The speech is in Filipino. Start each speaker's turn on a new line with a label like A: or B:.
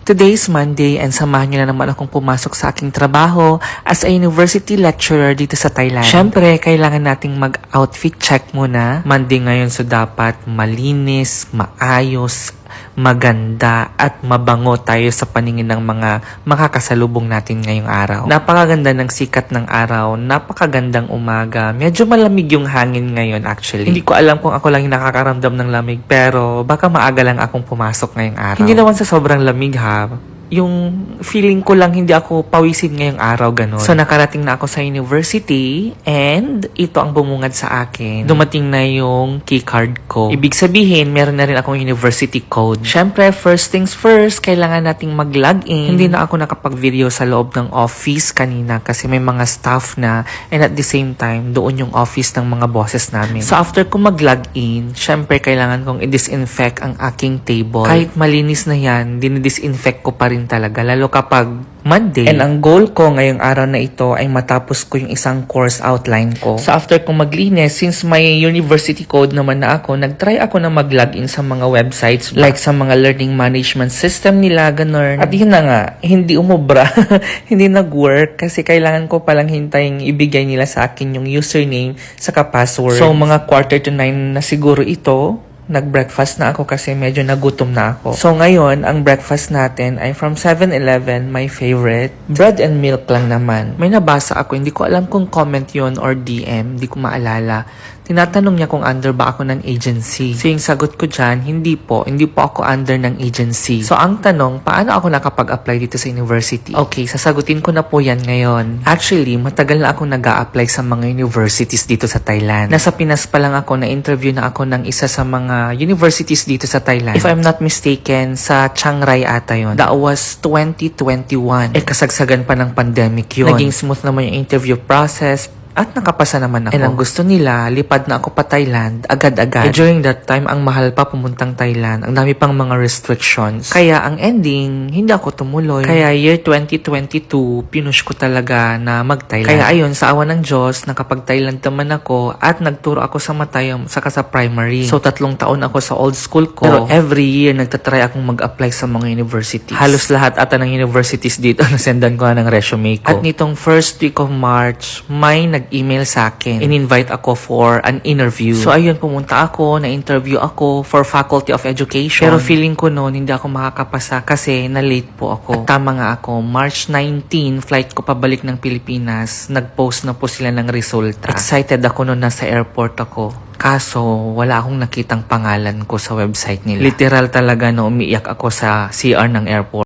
A: Today is Monday and samahan niyo na naman akong pumasok sa aking trabaho as a university lecturer dito sa Thailand. Siyempre, kailangan nating mag-outfit check muna. Monday ngayon, so dapat malinis, maayos, maganda at mabango tayo sa paningin ng mga makakasalubong natin ngayong araw. Napakaganda ng sikat ng araw, napakagandang umaga. Medyo malamig yung hangin ngayon actually. Hindi ko alam kung ako lang yung nakakaramdam ng lamig pero baka maaga lang akong pumasok ngayong araw. Hindi naman sa sobrang lamig ha. Yung feeling ko lang hindi ako pawisin ngayong araw, ganun. So, nakarating na ako sa university and ito ang bumungad sa akin. Dumating na yung keycard ko. Ibig sabihin, meron na rin akong university code. Syempre, first things first, kailangan nating mag-login. Hindi na ako nakapag-video sa loob ng office kanina kasi may mga staff na and at the same time, doon yung office ng mga bosses namin. So, after ko mag-login, syempre, kailangan kong i-disinfect ang aking table. Kahit malinis na yan, dinidisinfect ko pa rin talaga, lalo kapag Monday. And ang goal ko ngayong araw na ito ay matapos ko yung isang course outline ko. So after kong maglinis, since may university code naman na ako, nagtry ako na mag-login sa mga websites like sa mga learning management system nila, ganun. At yun na nga, hindi umubra. Hindi nag-work kasi kailangan ko palang hintayin ibigay nila sa akin yung username saka password. So mga 8:45 na siguro ito. Nag-breakfast na ako kasi medyo nagutom na ako. So ngayon, ang breakfast natin ay from 7-Eleven, my favorite. Bread and milk lang naman. May nabasa ako, hindi ko alam kung comment yon or DM, hindi ko maalala. Tinatanong niya kung under ba ako ng agency. So yung sagot ko dyan, hindi po ako under ng agency. So ang tanong, paano ako nakapag-apply dito sa university? Okay, sasagutin ko na po yan ngayon. Actually, matagal na ako nag-a-apply sa mga universities dito sa Thailand. Nasa Pinas pa lang ako, na-interview na ako ng isa sa mga universities dito sa Thailand. If I'm not mistaken, sa Chiang Rai ata yun. That was 2021. Kasagsagan pa ng pandemic yun. Naging smooth naman yung interview process. At nakapasa naman ako. And ang gusto nila, lipad na ako pa Thailand, agad-agad. During that time, ang mahal pa pumuntang Thailand. Ang dami pang mga restrictions. Kaya ang ending, hindi ako tumuloy. Kaya year 2022, pinush ko talaga na mag-Thailand. Kaya ayun, sa awa ng Diyos, nakapag-Thailand naman ako at nagturo ako sa Matayom saka sa primary. So 3 taon ako sa old school ko. Pero every year, nagtatry akong mag-apply sa mga universities. Halos lahat ata ng universities dito, nasendan ko na ng resume ko. At nitong first week of March, may email sa akin. In-invite ako for an interview. So ayun, pumunta ako, na-interview ako for Faculty of Education. Pero feeling ko noon, hindi ako makakapasa kasi na-late po ako. At tama nga ako, March 19, flight ko pabalik ng Pilipinas, nag-post na po sila ng resulta. Excited ako noon, nasa airport ako. Kaso, wala akong nakitang pangalan ko sa website nila. Literal talaga na umiiyak ako sa CR ng airport.